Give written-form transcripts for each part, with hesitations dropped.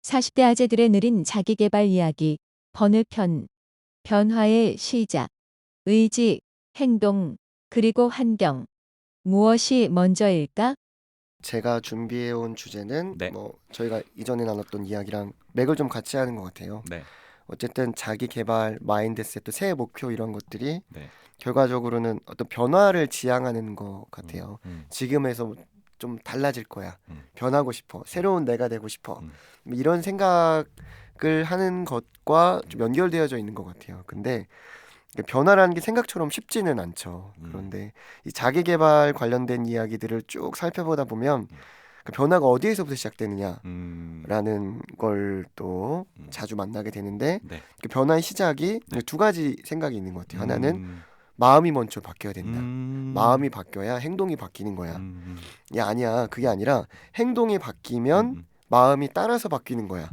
40대 아재들의 느린 자기계발 이야기. 어느 편. 변화의 시작. 의지, 행동, 그리고 환경. 무엇이 먼저일까? 제가 준비해온 주제는 네. 저희가 이전에 나눴던 이야기랑 맥을 좀 같이 하는 것 같아요. 네. 어쨌든 자기 개발, 마인드셋, 또 새해 목표 이런 것들이 네. 결과적으로는 어떤 변화를 지향하는 것 같아요. 음. 지금에서 좀 달라질 거야. 음. 변하고 싶어. 새로운 내가 되고 싶어. 음. 뭐 이런 생각을 하는 것과 좀 연결되어져 있는 것 같아요. 근데 변화라는 게 생각처럼 쉽지는 않죠. 그런데 이 자기 개발 관련된 이야기들을 쭉 살펴보다 보면 그 변화가 어디에서부터 시작되느냐라는 걸 또 자주 만나게 되는데 네. 그 변화의 시작이 네. 두 가지 생각이 있는 것 같아요. 하나는 마음이 먼저 바뀌어야 된다. 마음이 바뀌어야 행동이 바뀌는 거야. 야, 아니야. 그게 아니라 행동이 바뀌면 마음이 따라서 바뀌는 거야.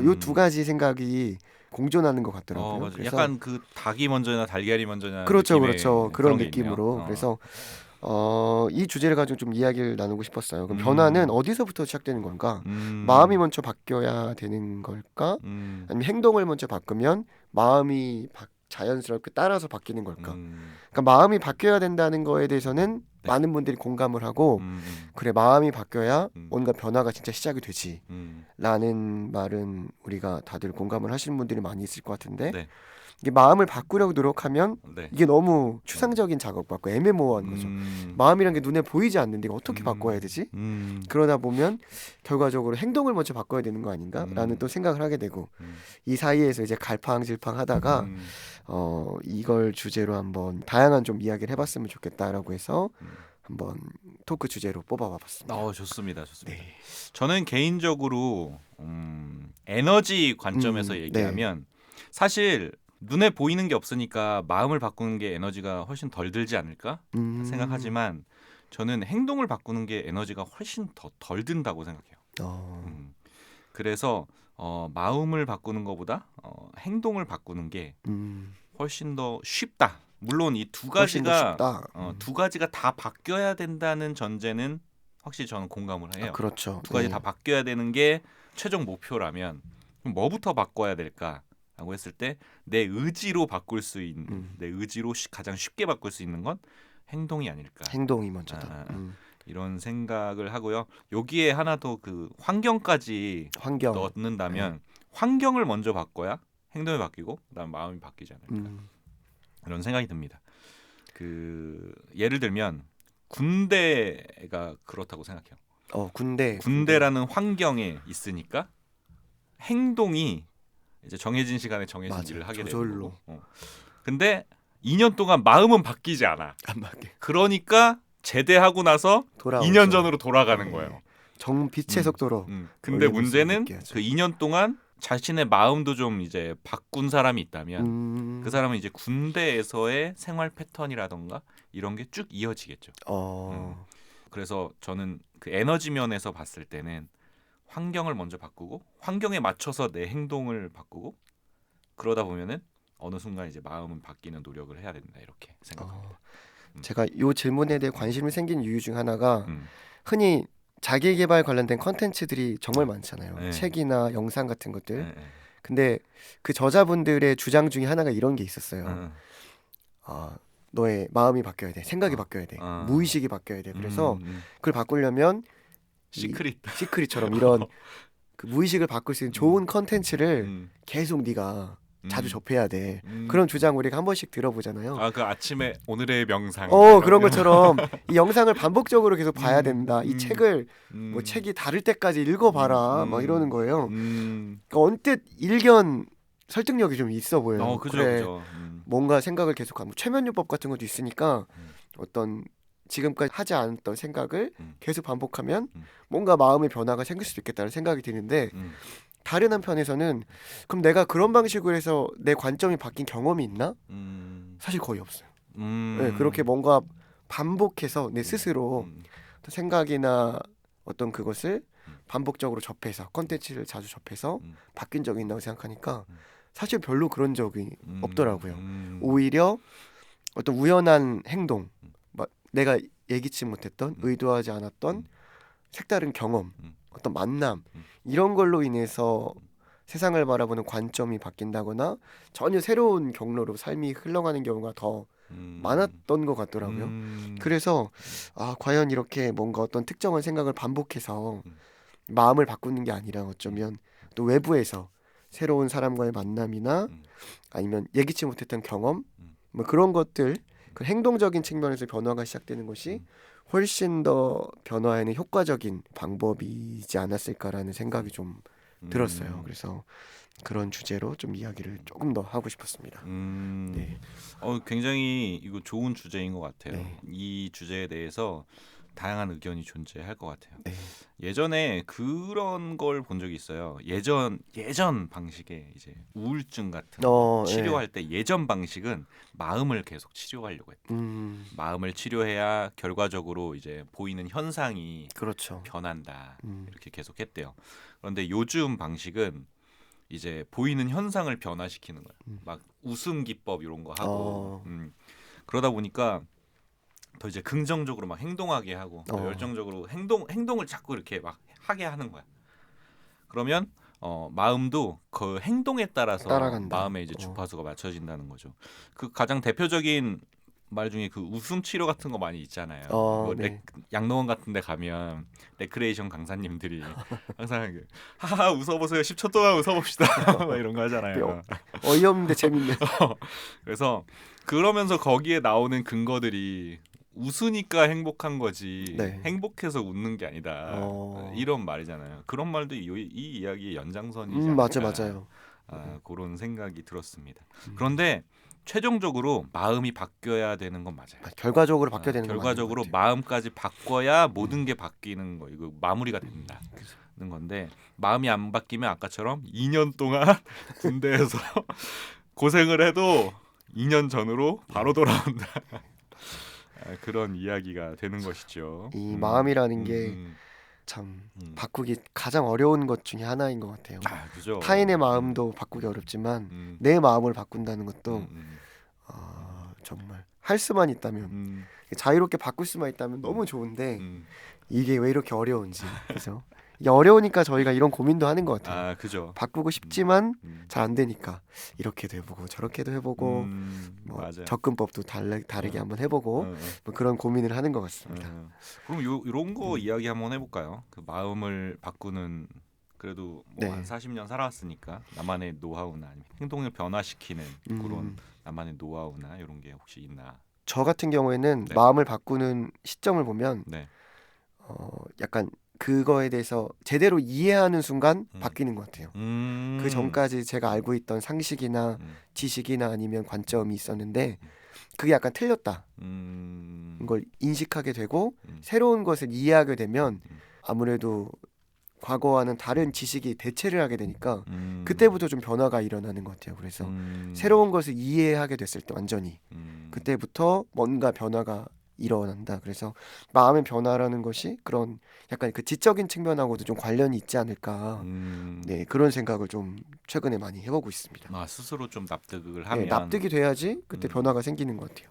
요 두 가지 생각이 공존하는 것 같더라고요. 맞아. 그래서 약간 그 닭이 먼저냐 달걀이 먼저냐 그렇죠, 느낌의 그렇죠. 그런 그런 게 있네요. 느낌으로. 그래서 이 주제를 가지고 좀 이야기를 나누고 싶었어요. 그럼 음. 변화는 어디서부터 시작되는 건가? 마음이 먼저 바뀌어야 되는 걸까? 아니면 행동을 먼저 바꾸면 마음이 자연스럽게 따라서 바뀌는 걸까? 그러니까 마음이 바뀌어야 된다는 거에 대해서는 네. 많은 분들이 공감을 하고 그래, 마음이 바뀌어야 뭔가 변화가 진짜 시작이 되지 라는 말은 우리가 다들 공감을 하시는 분들이 많이 있을 것 같은데 네. 이게 마음을 바꾸려고 노력하면 네. 이게 너무 추상적인 작업 같고 애매모호한 거죠. 마음이란 게 눈에 보이지 않는데 이거 어떻게 바꿔야 되지? 그러다 보면 결과적으로 행동을 먼저 바꿔야 되는 거 아닌가라는 또 생각을 하게 되고 이 사이에서 이제 갈팡질팡 하다가 이걸 주제로 한번 다양한 좀 이야기를 해봤으면 좋겠다라고 해서 한번 토크 주제로 뽑아봤습니다. 좋습니다. 좋습니다. 네. 저는 개인적으로 에너지 관점에서 얘기하면 사실 눈에 보이는 게 없으니까 마음을 바꾸는 게 에너지가 훨씬 덜 들지 않을까 생각하지만 저는 행동을 바꾸는 게 에너지가 훨씬 더 덜 든다고 생각해요. 그래서 마음을 바꾸는 것보다 행동을 바꾸는 게 훨씬 더 쉽다. 물론 이 두 훨씬 더 가지가 쉽다. 두 가지가 다 바뀌어야 된다는 전제는 확실히 저는 공감을 해요. 그렇죠. 두 가지 네. 다 바뀌어야 되는 게 최종 목표라면 그럼 뭐부터 바꿔야 될까라고 했을 때 내 의지로 바꿀 수 있는 내 의지로 가장 쉽게 바꿀 수 있는 건 행동이 아닐까. 행동이 먼저다. 이런 생각을 하고요. 여기에 하나 더 그 환경까지 환경. 넣는다면 환경을 먼저 바꿔야 행동이 바뀌고 그다음 마음이 바뀌지 않을까. 이런 생각이 듭니다. 그 예를 들면 군대가 그렇다고 생각해요. 군대라는 환경에 있으니까 행동이 이제 정해진 시간에 정해진 맞아, 일을 하게 저절로. 되는 거고. 근데 2년 동안 마음은 바뀌지 않아. 안 바뀌어. 그러니까 제대하고 나서 돌아오죠. 2년 전으로 돌아가는 거예요. 빛의 속도로. 근데 원래 문제는 느껴야죠. 그 2년 동안 자신의 마음도 좀 이제 바꾼 사람이 있다면 그 사람은 이제 군대에서의 생활 패턴이라던가 이런 게 쭉 이어지겠죠. 그래서 저는 그 에너지 면에서 봤을 때는 환경을 먼저 바꾸고 환경에 맞춰서 내 행동을 바꾸고 그러다 보면은 어느 순간 이제 마음은 바뀌는 노력을 해야 된다 이렇게 생각합니다. 제가 이 질문에 대해 관심이 생긴 이유 중 하나가 음. 흔히 자기 개발 관련된 컨텐츠들이 정말 많잖아요. 네. 책이나 영상 같은 것들. 네. 근데 그 저자분들의 주장 중에 하나가 이런 게 있었어요. 너의 마음이 바뀌어야 돼. 생각이 바뀌어야 돼. 무의식이 바뀌어야 돼. 그래서 그걸 바꾸려면 시크릿처럼 이런 그 무의식을 바꿀 수 있는 좋은 컨텐츠를 계속 네가 자주 접해야 돼. 그런 주장 우리가 한 번씩 들어보잖아요. 그 아침에 오늘의 명상. 그런 것처럼 이 영상을 반복적으로 계속 봐야 된다. 이 책을 뭐 책이 다를 때까지 읽어봐라. 막 이러는 거예요. 그러니까 언뜻 일견 설득력이 좀 있어 보여요. 그죠, 그래, 그죠. 뭔가 생각을 계속하고 최면요법 같은 것도 있으니까 어떤 지금까지 하지 않았던 생각을 계속 반복하면 뭔가 마음의 변화가 생길 수도 있겠다는 생각이 드는데 다른 한편에서는 그럼 내가 그런 방식으로 해서 내 관점이 바뀐 경험이 있나? 사실 거의 없어요. 네, 그렇게 뭔가 반복해서 내 스스로 어떤 생각이나 어떤 그것을 반복적으로 접해서 컨텐츠를 자주 접해서 바뀐 적이 있다고 생각하니까 사실 별로 그런 적이 없더라고요. 오히려 어떤 우연한 행동, 내가 예기치 못했던 의도하지 않았던 색다른 경험, 어떤 만남 이런 걸로 인해서 세상을 바라보는 관점이 바뀐다거나 전혀 새로운 경로로 삶이 흘러가는 경우가 더 많았던 것 같더라고요. 그래서 과연 이렇게 뭔가 어떤 특정한 생각을 반복해서 마음을 바꾸는 게 아니라 어쩌면 또 외부에서 새로운 사람과의 만남이나 아니면 예기치 못했던 경험 뭐 그런 것들 그 행동적인 측면에서 변화가 시작되는 것이 훨씬 더 변화에는 효과적인 방법이지 않았을까라는 생각이 좀 들었어요. 그래서 그런 주제로 좀 이야기를 조금 더 하고 싶었습니다. 네. 굉장히 이거 좋은 주제인 것 같아요. 네. 이 주제에 대해서 다양한 의견이 존재할 것 같아요. 네. 예전에 그런 걸 본 적이 있어요. 예전 방식의 이제 우울증 같은 거 치료할 때 예전 방식은 마음을 계속 치료하려고 했대. 마음을 치료해야 결과적으로 이제 보이는 현상이 그렇죠. 변한다. 이렇게 계속 했대요. 그런데 요즘 방식은 이제 보이는 현상을 변화시키는 거예요. 막 웃음 기법 이런 거 하고 그러다 보니까 더 이제 긍정적으로 막 행동하게 하고 더 열정적으로 행동을 자꾸 이렇게 막 하게 하는 거야. 그러면 마음도 그 행동에 따라서 따라간다. 마음의 이제 주파수가 맞춰진다는 거죠. 그 가장 대표적인 말 중에 그 웃음 치료 같은 거 많이 있잖아요. 뭐 네. 양로원 같은 데 가면 레크레이션 강사님들이 항상 하하 웃어보세요. 10초 동안 웃어봅시다. 막 이런 거 하잖아요. 어이없는데 재밌네. 그래서 그러면서 거기에 나오는 근거들이 웃으니까 행복한 거지 네. 행복해서 웃는 게 아니다. 이런 말이잖아요. 그런 말도 이 이야기의 연장선이지 않을까. 맞아요. 그런 생각이 들었습니다. 그런데 최종적으로 마음이 바뀌어야 되는 건 맞아요. 결과적으로 바뀌어야 되는 건 결과적으로 마음까지 바꿔야 모든 게 바뀌는 거 이거 마무리가 된다는 건데 마음이 안 바뀌면 아까처럼 2년 동안 군대에서 고생을 해도 2년 전으로 바로 돌아온다. 그런 이야기가 되는 것이죠. 이 마음이라는 게 참 바꾸기 가장 어려운 것 중에 하나인 것 같아요. 그죠. 타인의 마음도 바꾸기 어렵지만 내 마음을 바꾼다는 것도 정말 할 수만 있다면 자유롭게 바꿀 수만 있다면 너무 좋은데 이게 왜 이렇게 어려운지. 그래서 이게 어려우니까 저희가 이런 고민도 하는 것 같아요. 그죠. 바꾸고 싶지만 잘 안 되니까 이렇게도 해보고 저렇게도 해보고 뭐 맞아요. 접근법도 다르게 한번 해보고 뭐 그런 고민을 하는 것 같습니다. 그럼 이런 거 이야기 한번 해볼까요? 그 마음을 바꾸는 그래도 뭐 한 40년 살아왔으니까 나만의 노하우나 아니면 행동을 변화시키는 그런 나만의 노하우나 이런 게 혹시 있나? 저 같은 경우에는 마음을 바꾸는 시점을 보면 약간 그거에 대해서 제대로 이해하는 순간 바뀌는 것 같아요. 그 전까지 제가 알고 있던 상식이나 지식이나 아니면 관점이 있었는데 그게 약간 틀렸다. 걸 인식하게 되고 새로운 것을 이해하게 되면 아무래도 과거와는 다른 지식이 대체를 하게 되니까 그때부터 좀 변화가 일어나는 것 같아요. 그래서 새로운 것을 이해하게 됐을 때 완전히 그때부터 뭔가 변화가 일어난다. 그래서 마음의 변화라는 것이 그런 약간 그 지적인 측면하고도 좀 관련이 있지 않을까. 네, 그런 생각을 좀 최근에 많이 해보고 있습니다. 스스로 좀 납득을 하면 납득이 돼야지 그때 변화가 생기는 것 같아요.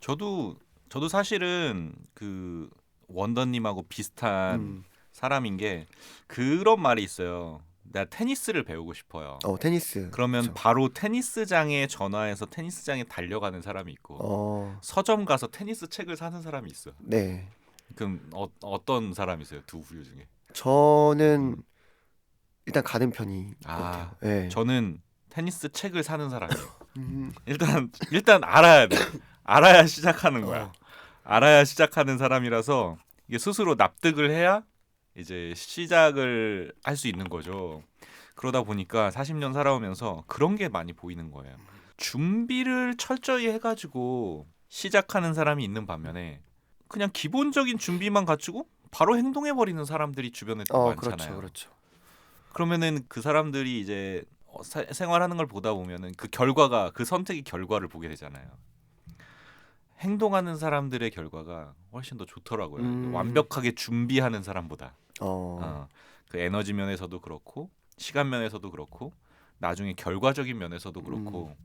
저도 사실은 그 원더님하고 비슷한 사람인 게 그런 말이 있어요. 나 테니스를 배우고 싶어요. 테니스. 그러면 그렇죠. 바로 테니스장에 전화해서 테니스장에 달려가는 사람이 있고 서점 가서 테니스 책을 사는 사람이 있어요. 네. 그럼 어떤 사람이세요? 두 부류 중에? 저는 일단 가는 편인 것 같아요. 네. 저는 테니스 책을 사는 사람이에요. 일단 알아야 돼. 알아야 시작하는 거야. 알아야 시작하는 사람이라서 이게 스스로 납득을 해야 이제 시작을 할 수 있는 거죠. 그러다 보니까 40년 살아오면서 그런 게 많이 보이는 거예요. 준비를 철저히 해가지고 시작하는 사람이 있는 반면에 그냥 기본적인 준비만 갖추고 바로 행동해버리는 사람들이 주변에 많잖아요. 그렇죠. 그러면은 그 사람들이 이제 생활하는 걸 보다 보면은 그 결과가 그 선택의 결과를 보게 되잖아요. 행동하는 사람들의 결과가 훨씬 더 좋더라고요. 완벽하게 준비하는 사람보다. 그 에너지 면에서도 그렇고 시간 면에서도 그렇고 나중에 결과적인 면에서도 그렇고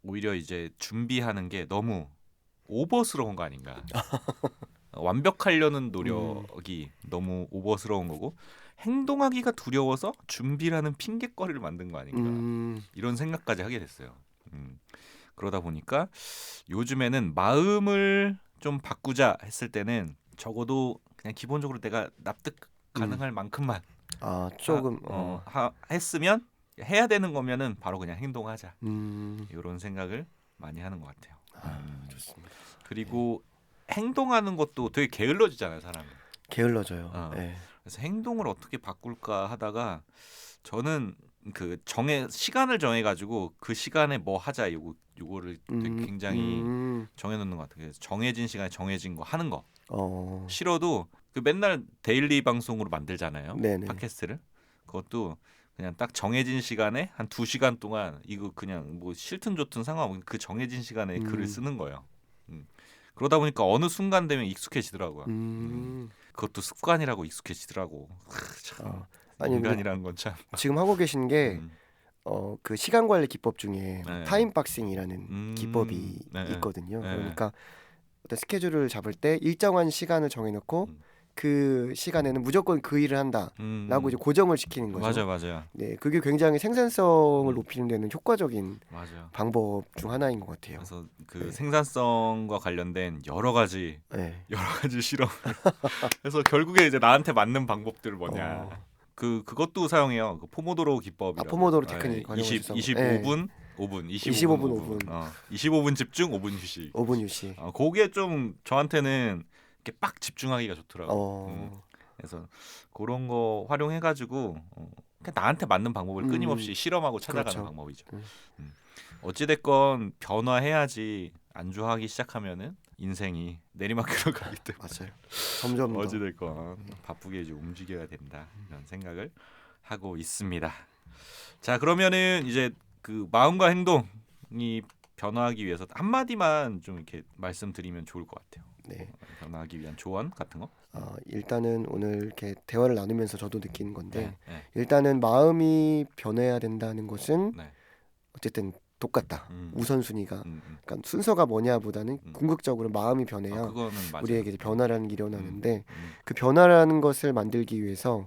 오히려 이제 준비하는 게 너무 오버스러운 거 아닌가. 완벽하려는 노력이 너무 오버스러운 거고 행동하기가 두려워서 준비라는 핑계거리를 만든 거 아닌가 이런 생각까지 하게 됐어요. 그러다 보니까 요즘에는 마음을 좀 바꾸자 했을 때는 적어도 그냥 기본적으로 내가 납득 가능할 만큼만 조금 했으면 해야 되는 거면은 바로 그냥 행동하자 이런 생각을 많이 하는 것 같아요. 좋습니다. 그리고 행동하는 것도 되게 게을러지잖아요, 사람이. 게을러져요. 네. 그래서 행동을 어떻게 바꿀까 하다가 저는 그 시간을 정해가지고 그 시간에 뭐 하자 요거를 되게 굉장히 정해놓는 것 같아요. 그래서 정해진 시간에 정해진 거 하는 거. 싫어도 그 맨날 데일리 방송으로 만들잖아요. 네네. 팟캐스트를. 그것도 그냥 딱 정해진 시간에 한 2시간 동안 이거 그냥 뭐 싫든 좋든 상관없고 그 정해진 시간에 글을 쓰는 거예요. 그러다 보니까 어느 순간 되면 익숙해지더라고요. 그것도 습관이라고 익숙해지더라고. 참 인간이라는 건 참. 지금 하고 계신 게 그 시간 관리 기법 중에 타임박싱이라는 기법이 있거든요. 그러니까 어떤 스케줄을 잡을 때 일정한 시간을 정해놓고 그 시간에는 무조건 그 일을 한다라고 이제 고정을 시키는 거죠. 맞아요. 네, 그게 굉장히 생산성을 높이는 데는 효과적인 방법 중 하나인 것 같아요. 그래서 그 생산성과 관련된 여러 가지 실험. 그래서 결국에 이제 나한테 맞는 방법들 뭐냐. 그것도 사용해요. 그 포모도로 기법이라고. 포모도로 테크닉 25분 5분, 25분 5분. 25분 집중, 5분 휴식. 5분 휴식. 그게 좀 저한테는 이렇게 빡 집중하기가 좋더라고요. 그래서 그런 거 활용해가지고 그냥 나한테 맞는 방법을 끊임없이 실험하고 찾아가는 방법이죠. 어찌됐건 변화해야지 안주하기 시작하면은 인생이 내리막길로 가기 때문에 맞아요. 점점 어찌됐건 바쁘게 이제 움직여야 된다 이런 생각을 하고 있습니다. 자, 그러면은 이제 그 마음과 행동이 변화하기 위해서 한마디만 좀 이렇게 말씀드리면 좋을 것 같아요. 네. 변화하기 위한 조언 같은 거? 일단은 오늘 이렇게 대화를 나누면서 저도 느끼는 건데 일단은 마음이 변해야 된다는 것은 어쨌든 똑같다. 우선순위가 그러니까 순서가 뭐냐보다는 궁극적으로 마음이 변해야 우리에게 변화라는 게 일어나는데 그 변화라는 것을 만들기 위해서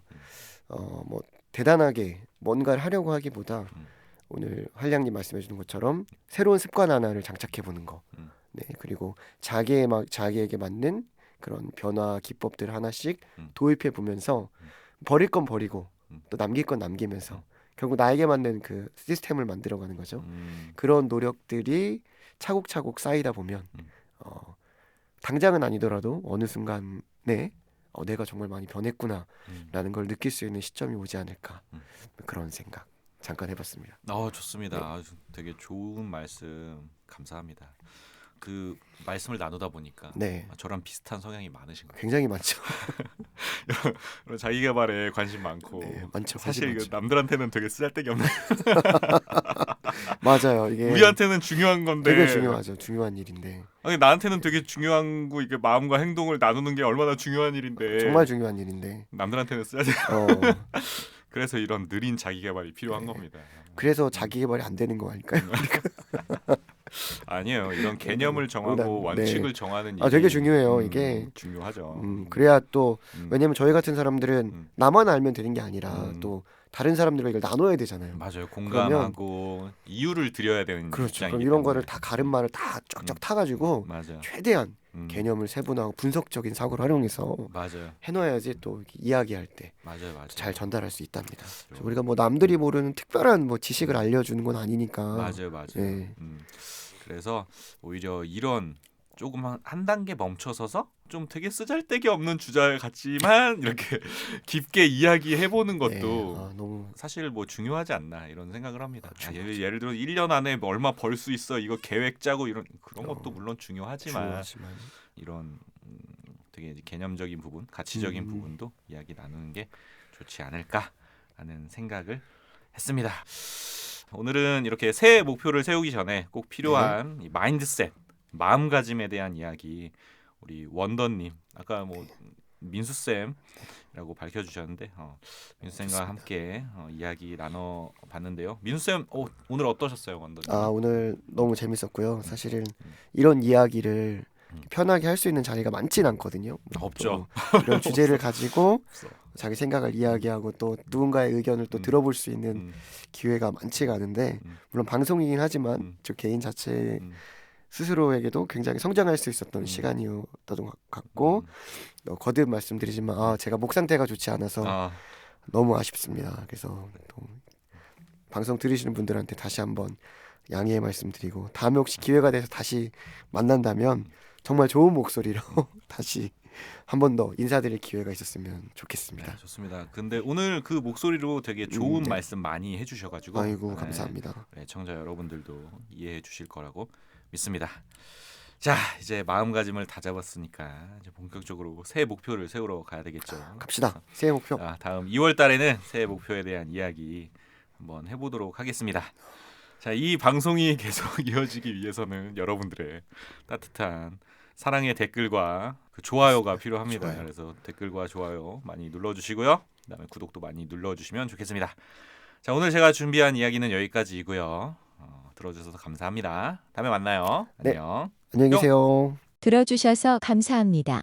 뭐 대단하게 뭔가를 하려고 하기보다 오늘 한량님 말씀해주는 것처럼 새로운 습관 하나를 장착해보는 거. 네, 그리고 자기에게 맞는 그런 변화 기법들 하나씩 도입해 보면서 버릴 건 버리고 또 남길 건 남기면서 결국 나에게 맞는 그 시스템을 만들어가는 거죠. 그런 노력들이 차곡차곡 쌓이다 보면 당장은 아니더라도 어느 순간에 내가 정말 많이 변했구나라는 걸 느낄 수 있는 시점이 오지 않을까 그런 생각 잠깐 해봤습니다. 좋습니다. 아주 되게 좋은 말씀 감사합니다. 그 말씀을 나누다 보니까 저랑 비슷한 성향이 많으신 거예요. 굉장히 많죠. 자기 개발에 관심 많고 많죠. 사실 이거 남들한테는 되게 쓰잘데기 없는 맞아요. 이게 우리한테는 중요한 건데 되게 중요하죠. 중요한 일인데 아니 나한테는 되게 중요한 거 이게 마음과 행동을 나누는 게 얼마나 중요한 일인데 정말 중요한 일인데 남들한테는 쓰잘데기 그래서 이런 느린 자기 개발이 필요한 겁니다. 그래서 자기 개발이 안 되는 거 아닐까요? 아니에요. 이런 개념을 정하고 원칙을 정하는 일이 되게 중요해요. 이게 중요하죠. 그래야 또 왜냐면 저희 같은 사람들은 나만 알면 되는 게 아니라 또 다른 사람들과 이걸 나눠야 되잖아요. 맞아요. 공감하고 이유를 드려야 되는 그렇죠. 그럼 이런 거를 다 가른 말을 다 쫙쫙 타가지고 최대한 개념을 세분화하고 분석적인 사고를 활용해서 해놔야지 또 이야기할 때 잘 전달할 수 있답니다. 우리가 뭐 남들이 모르는 특별한 뭐 지식을 알려주는 건 아니니까. 맞아요. 그래서 오히려 이런 조금 한 단계 멈춰서서 좀 되게 쓰잘데기 없는 주제 같지만 이렇게 깊게 이야기해보는 것도 너무 사실 뭐 중요하지 않나 이런 생각을 합니다. 예를 들어 1년 안에 뭐 얼마 벌 수 있어 이거 계획 짜고 이런 그런 것도 물론 중요하지만 이런 되게 개념적인 부분, 가치적인 부분도 이야기 나누는 게 좋지 않을까 하는 생각을 했습니다. 오늘은 이렇게 새해 목표를 세우기 전에 꼭 필요한 이 마인드셋, 마음가짐에 대한 이야기 우리 원더님 아까 뭐 민수쌤이라고 밝혀주셨는데 민수쌤과 함께 이야기 나눠봤는데요. 민수쌤 오늘 어떠셨어요, 원더님? 오늘 너무 재밌었고요. 사실은 이런 이야기를 편하게 할 수 있는 자리가 많진 않거든요. 없죠. 또 이런 주제를 가지고 없어. 자기 생각을 이야기하고 또 누군가의 의견을 또 들어볼 수 있는 음, 기회가 많지가 않은데 음, 물론 방송이긴 하지만 음. 저 개인 자체 음, 스스로에게도 굉장히 성장할 수 있었던 음. 시간이었던 것 같고 거듭 말씀드리지만 제가 목 상태가 좋지 않아서 아, 너무 아쉽습니다. 그래서 또 방송 들으시는 분들한테 다시 한번 양해의 말씀드리고 다음에 혹시 기회가 돼서 다시 만난다면 정말 좋은 목소리로 다시 한 번 더 인사드릴 기회가 있었으면 좋겠습니다. 네, 좋습니다. 근데 오늘 그 목소리로 되게 좋은 네. 말씀 많이 해주셔가지고 아이고 감사합니다. 네, 청자 여러분들도 이해해 주실 거라고 믿습니다. 자, 이제 마음가짐을 다잡았으니까 이제 본격적으로 새해 목표를 세우러 가야 되겠죠. 갑시다. 새해 목표. 자, 다음 2월 달에는 새해 목표에 대한 이야기 한번 해보도록 하겠습니다. 자, 이 방송이 계속 이어지기 위해서는 여러분들의 따뜻한 사랑의 댓글과 그 좋아요가 필요합니다. 좋아요. 그래서 댓글과 좋아요 많이 눌러주시고요. 그다음에 구독도 많이 눌러주시면 좋겠습니다. 자, 오늘 제가 준비한 이야기는 여기까지이고요. 들어주셔서 감사합니다. 다음에 만나요. 네. 안녕. 안녕히 계세요. 들어주셔서 감사합니다.